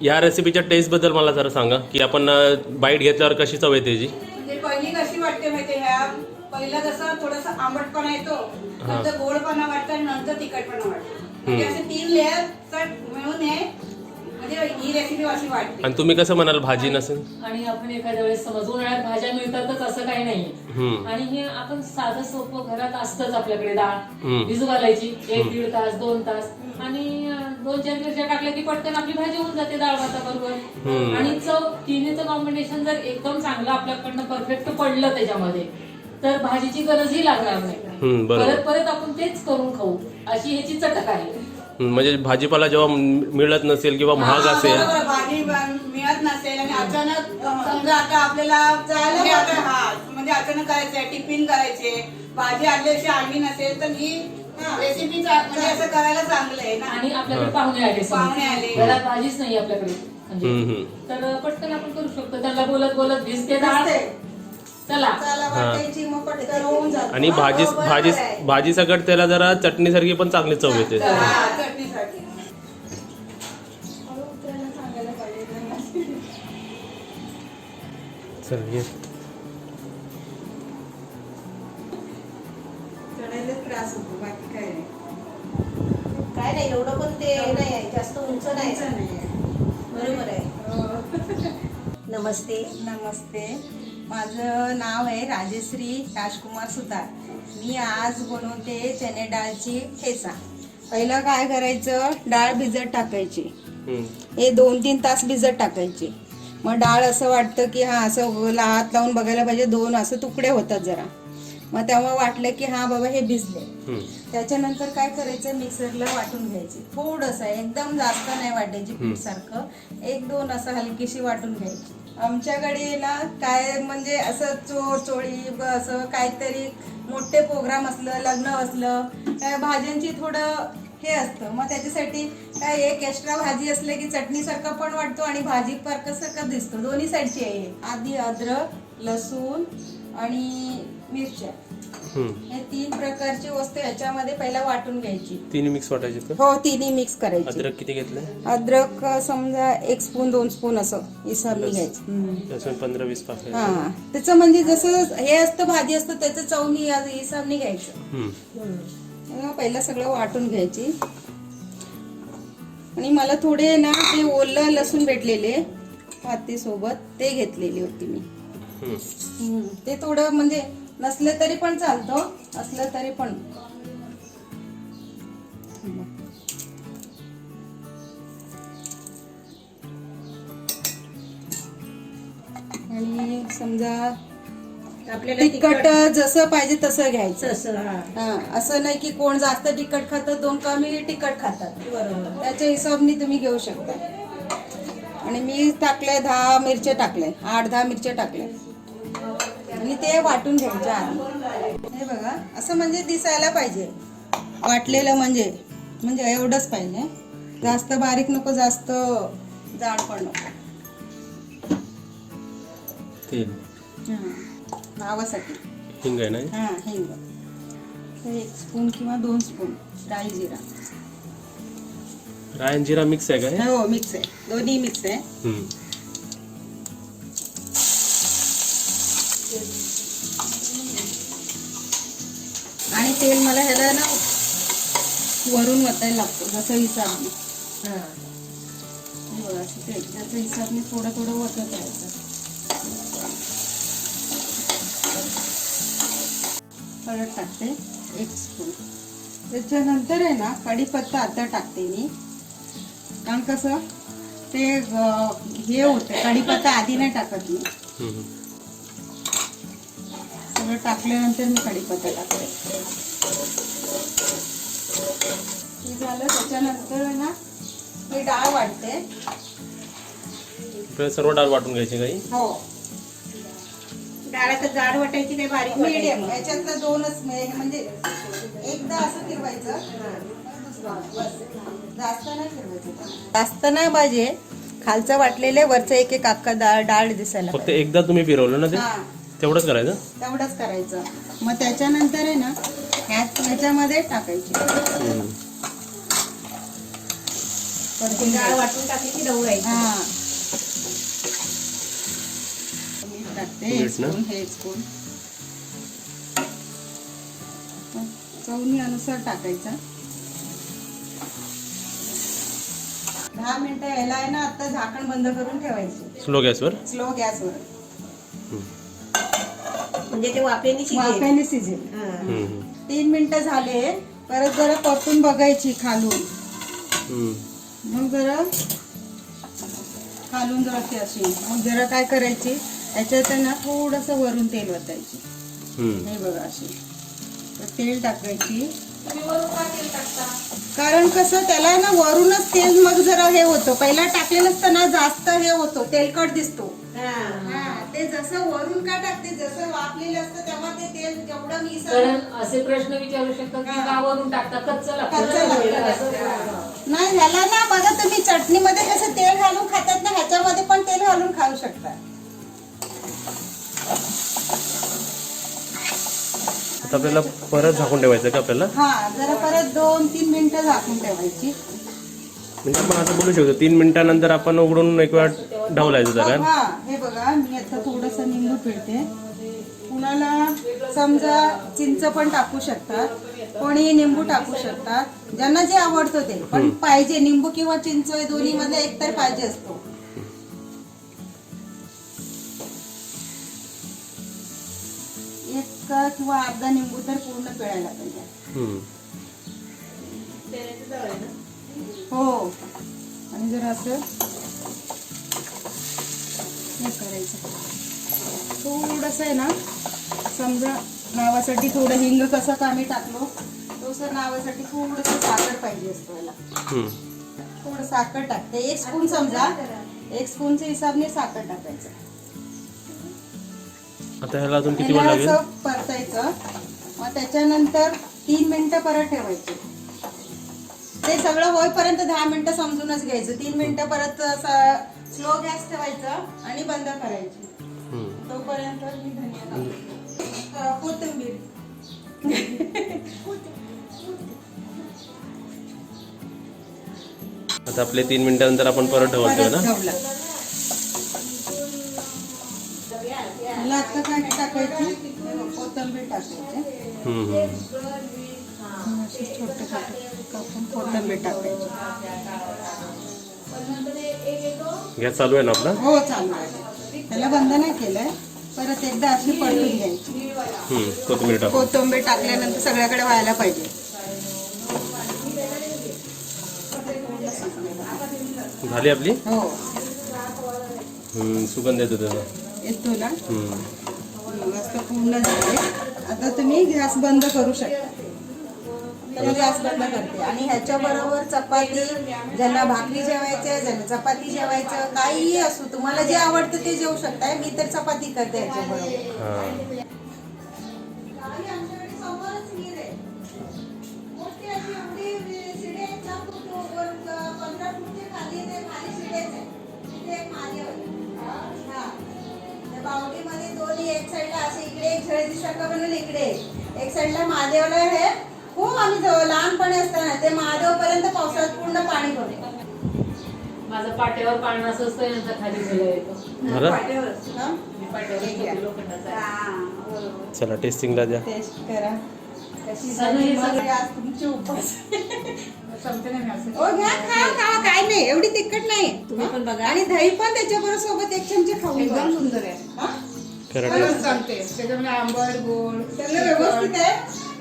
या रेसिपीच्या टेस्ट बद्दल मला जरा सांगा की आपण बाईट घेतल्यावर कशी चव येते त्याची. म्हणजे पहिली कशी वाटते माहिती ह्या पहिला जसं थोडासा आंबटपणा येतो, नंतर गोडपणा वाटतं आणि नंतर तिखटपणा वाटतं. म्हणजे असे 3 लेअर मिळून हे म्हणजे ही रेसिपी अशी वाटते. आणि तुम्ही कसं म्हणाल भाजी नसेल. आणि आपण एखाद्या वेळेस समज उन्हाळ्यात भाज्या मिळतातच असं काही नाहीये. आणि हे आपण साधं सोपं घरात असतंच आपल्याकडे डाळ भिजू घालायची 1-1.5 तास 2 तास आणि 2-4 मिरच्या टाकल्या की पटकन आपली भाजी होऊन जाते डाळ भाताबरोबर. आणि चव तिन्हीचं कॉम्बिनेशन जर एकदम चांगलं आपल्याकडनं परफेक्ट पडलं त्याच्यामध्ये तर भाजीची गरजही लागणार नाही. परत परत आपण तेच करून खाऊ अशी ह्याची चटक आहे. म्हणजे भाजीपाला जेव्हा मिळत नसेल किंवा महाग असेल, भाजी मिळत नसेल आणि अचानक समजा आता आपल्याला म्हणजे अचानक करायचंय टिफिन करायचे भाजी आदल्याशी आणली नसेल तर ही रेसिपी म्हणजे असं करायला चांगलं आहे ना. आणि आपल्याकडे पाहुणे आले घरात भाजीच नाही आपल्याकडे म्हणजे तर पटकन आपण करू शकतो. त्याला बोलत बोलत भिजते डाळ चला आणि भाजी सकट त्याला जरा चटणी सारखी पण चांगली चव येते. चटणीसाठी त्रास होतो बाकी काय नाही. काय नाही एवढं पण ते नाही आहे जास्त उंच नाही. बरोबर आहे. नमस्ते. नमस्ते. माझं नाव आहे राजश्री राजकुमार सुतार. मी आज बनवते चणे डाळची ठेचा. पहिलं काय करायचं, डाळ भिजत टाकायची. हे 2-3 तास भिजत टाकायची. मग डाळ असं वाटतं की हा असं हात लावून बघायला पाहिजे 2 असं तुकडे होतात जरा. मग तेव्हा वाटलं की हा बाबा हे भिजले. त्याच्यानंतर काय करायचं, मिक्सरला वाटून घ्यायची. थोडंसं एकदम जास्त नाही वाटायची पीठ सारखं, 1-2 असं हलकीशी वाटून घ्यायची. आमच्याकडे ना काय म्हणजे असं चोळी असं काहीतरी मोठे प्रोग्राम असलं, लग्न असलं, काय भाज्यांची थोडं हे असतं. मग त्याच्यासाठी काय एक एक्स्ट्रा भाजी असले की चटणीसारखा पण वाटतो आणि भाजी सारखं दिसतो. दोन्ही साईडची आहे. आधी अद्रक, लसूण आणि मिरच्या हे 3 प्रकारची वस्तू याच्यामध्ये पहिला वाटून घ्यायची. तिन्ही मिक्स वाटायचे. हो, तिन्ही मिक्स करायची. अद्रक किती घेतलं? अद्रक समजा 1 स्पून 2 स्पून असं हिसाबने घ्यायचं. 15-20 पाकळ्या. हा, त्याचं म्हणजे जसं हे असतं भाजी असतं त्याचं चवनी हिसाबने घ्यायचं. पहिला सगळं वाटून घ्यायची. आणि मला थोडे ना ते ओलं लसूण भेटलेले पाती सोबत ते घेतलेली होती मी. ते थोडं म्हणजे नसले तरी पण चालतं, असलं तरी पण. आणि समजा आपल्याला तिखट जसं पाहिजे तसं घ्यायचं. असं नाही की कोण जास्त तिखट खातं 2 कमी तिखट खातात. बरोबर, त्याच्या हिशोबाने तुम्ही घेऊ शकता. आणि मी टाकले 10 मिरच्या टाकले, 8-10 मिरच्या टाकल्या आणि ते वाटून घ्यायच्या आधी. हे बघा असं म्हणजे दिसायला पाहिजे वाटलेलं, म्हणजे एवढंच पाहिजे. जास्त बारीक नको, जास्त जाड पण नको. तेल नावासाठी हिंग आहे ना. हिंग 1 स्पून किंवा 2 स्पून. राई जिरा, राई जिरा मिक्स आहे का? हो, मिक्स आहे, दोन्ही मिक्स आहे. आणि तेल मला ह्याला ना वरून वतायला लागतो जसं हिसाबने. त्याच्या हिसाबने थोडं थोडं वतत राहायचं. हळद टाकते 1 स्पून. त्याच्यानंतर आहे ना कढीपत्ता आता टाकते मी. कारण कसं ते हे होतं, कढीपत्ता आधी नाही टाकत मी. सगळं टाकल्यानंतर मी कढीपत्ता टाकते. हे झालं. त्याच्यानंतर ना मी डाळ वाटते. सर्व डाळ वाटून घ्यायची काही. हो, डाळ तर जाड वाटायची काय बारीक मीडियम. याच्यातलं 2च म्हणजे एकदा असं फिरवायचं, जास्त नाही फिरवायचं. जास्त नाही पाहिजे. खालचं वाटलेले वरचं एक एक अख्खा डाळ दिसायला. फक्त एकदा तुम्ही फिरवलं ना ते, तेवढंच करायचं. तेवढंच करायचं. मग त्याच्यानंतर आहे ना ह्याच्यामध्ये टाकायची. परतून डाळ घ्यायची. वाटून टाकली की ढवळायची. हा मीठ टाकते एक मीठ ना? स्पून, हे एक स्पून. चवणीनुसार टाकायचा. 10 मिनिटं यायला आहे ना, आता झाकण बंद करून ठेवायचे स्लो गॅसवर. स्लो गॅसवर. म्हणजे ते वाफेने शिजेल. वाफेने शिजेल. हा. 3 मिनिटं झाले, परत जरा परतून बघायची खालून. मग जरा खालून जरा ती अशी, मग जरा काय करायची, याच्यात आहे ना थोडस वरून तेल वतायची. हे बघा अशी तेल टाकायची. तुम्ही वरून का तेल टाकता? कारण कसं त्याला ना वरूनच तेल मग जरा हे होतं, पहिला टाकलेलं असतं ना जास्त हे होतो, तेलकट दिसतो. हा. हा, ते जसं वरून का टाकते, जसं वाफलेलं असतं तेव्हा ते तेल जेवढं मिसळ. कारण असे प्रश्न विचारू शकतात की का वरून टाकता, कच्चं लागतं. कच्चं लागतं. नाही ह्याला ना बघा तुम्ही चटणीमध्ये कसं तेल घालून खातात ना, ह्याच्यामध्ये पण तेल घालून खाऊ शकता. आता आपल्याला परत झाकून ठेवायचं का आपल्याला? हा, जरा परत 2-3 मिनिटं झाकून ठेवायची. म्हणजे आपण असं बोलू शकतो 3 मिनिटानंतर आपण उघडून एक वेळा ढवलायचं जरा. हा, हे बघा मी आता थोडस निंबू पिळते. कुणाला समजा चिंच पण टाकू शकतात, कोणी निंबू टाकू शकतात, ज्यांना जे आवडतं ते. पण पाहिजे निंबू किंवा चिंच दोन्ही मध्ये एक तर पाहिजे असतो. एक किंवा अर्धा निंबू तर पूर्ण पिळायला पाहिजे. तेलाचं तळ आहे ना? हो, आणि जर असं हे करायचं थोडस आहे ना, समजा नावासाठी थोडं हिंग कसं का आम्ही टाकलो तसं नावासाठी थोडस साखर पाहिजे असतो याला. थोडं साखर टाकते, 1 स्पून समजा, 1 स्पूनच्या हिसाबने साखर टाकायचं. आता ह्याला अजून किती वेळ याला लागेल? असं परतायचं. मग त्याच्यानंतर 3 मिनिटं परत ठेवायचे. ते सगळं होईपर्यंत 10 मिनिटं समजूनच घ्यायचं. 3 मिनिटं परत स्लो गॅस ठेवायचं आणि बंद करायची. तोपर्यंत मी धनिया टाकते. कोथिंबीर. आता आपले 3 मिनिटानंतर आपण परत ठेवायचं परत ना. ठेवला. मला आता काय टाकायची, कोथिंबीर टाकायची. अशी छोटे छोटे कापून कोथिंबीर टाकायची. गॅस चालू आहे ना आपला? हो, चालू आहे. त्याला बंद नाही केलंय. परत एकदा अशी परतून घ्यायची. कोथिंबीर टाकू. कोथिंबीर टाकल्यानंतर सगळ्याकडे व्हायला पाहिजे. झाली आपली? हो, सुगंध येतो त्याचा. येतो ना. मस्त पूर्ण झाले. आता तुम्ही गॅस बंद करू शकता. तर गॅस बंद करते. आणि ह्याच्या बरोबर चपाती, ज्यांना भाकरी जेवायचं, ज्यांना चपाती जेवायचं, काहीही असो, तुम्हाला जे आवडतं ते जेवू शकताय. मी तर चपाती करते ह्याच्या बरोबर. बावडीमध्ये दोन्ही एक साईडला असे, इकडे एक झळदीसारखं बनवलं, इकडे एक साईडला महादेवला. हे खूप आम्ही लहानपणी असताना ते महादेवपर्यंत पावसाळ्यात पूर्ण पाणी भरतो. माझं पाट्यावर पाणी असं असतं, यांचा खाली झुला येतो. बरं? हा? मी पाट्यावर लोखंडाचा. हा, बरोबर. चला टेस्टिंगला द्या. टेस्ट करा कशी सगळं झाली. हे मग सगळं- आज तुमचे उपवास. संपते नाही मी असं. ओ घ्या, खा खा, काय नाही, एवढी तिखट नाही. तुम्ही पण बघा. आणि दही पण त्याच्याबरोबर सोबत 1 चमचे खाऊन एकदम बघा. सुंदर आहे. हा? करा खरंच taste. सांगते, त्याच्यामध्ये आंबट गोड सगळं व्यवस्थित आहे.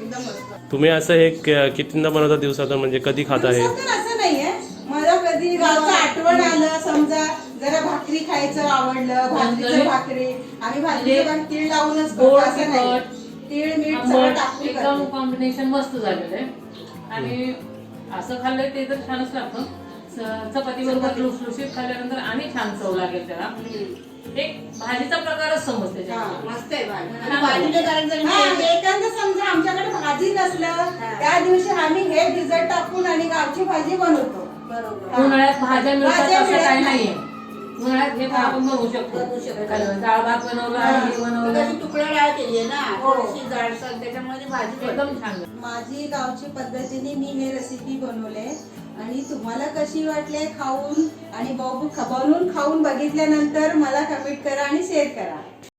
एकदम मस्त. तुम्ही असं हे कितींदा बनवता दिवसातून, म्हणजे कधी खाता हे? दिवसातून असं नाहीये. मला कधी गावचं आठवण आलं, समजा जरा भाकरी खायचं आवडलं, भाकरीचं भाकरी, आम्ही भाकरीचं पण तीळ लावूनच करतो, गोड, असं नाही. तिखट, तीळ मीठ सगळं आंबट, टाकून एकदम करते. कॉम्बिनेशन मस्त झालेलं आहे. आणि असं खाल्लंय ते तर छानच लागतं. चपाती बरोबर लुसलुशीत खाल्ल्यानंतर आणि छान चव लागेल त्याला. एक भाजीचा प्रकारच समजते हा, त्याच्यामध्ये. मस्त आहे भाजी. छान भाजीचं लागतं. कारण जर हा, मी- एखादं समजा आमच्याकडे भाजी नसलं, त्या दिवशी आम्ही हे भिजत टाकून आणि गावची भाजी बनवतो. बरोबर. उन्हाळ्यात भाज्या मिळतात भाज्या असं मिळत काही नाही. नाहीये. उन्हाळ्यात हे पण आपण बनवू बनवू शकतो. शकतो. एखादं डाळ भात बनवला, हे कशी बनवलं, तुकडा डाळ केली आहे ना, हो. थोडीशी जाडसर, त्याच्यामुळे ती भाजी एकदम बनते. छान. माझी गावची पद्धतीने मी हे रेसिपी बनवले. आणि तुम्हाला कशी वाटले खाऊन आणि बनवून खाऊन बघितल्यानंतर मला कमेंट करा आणि शेअर करा.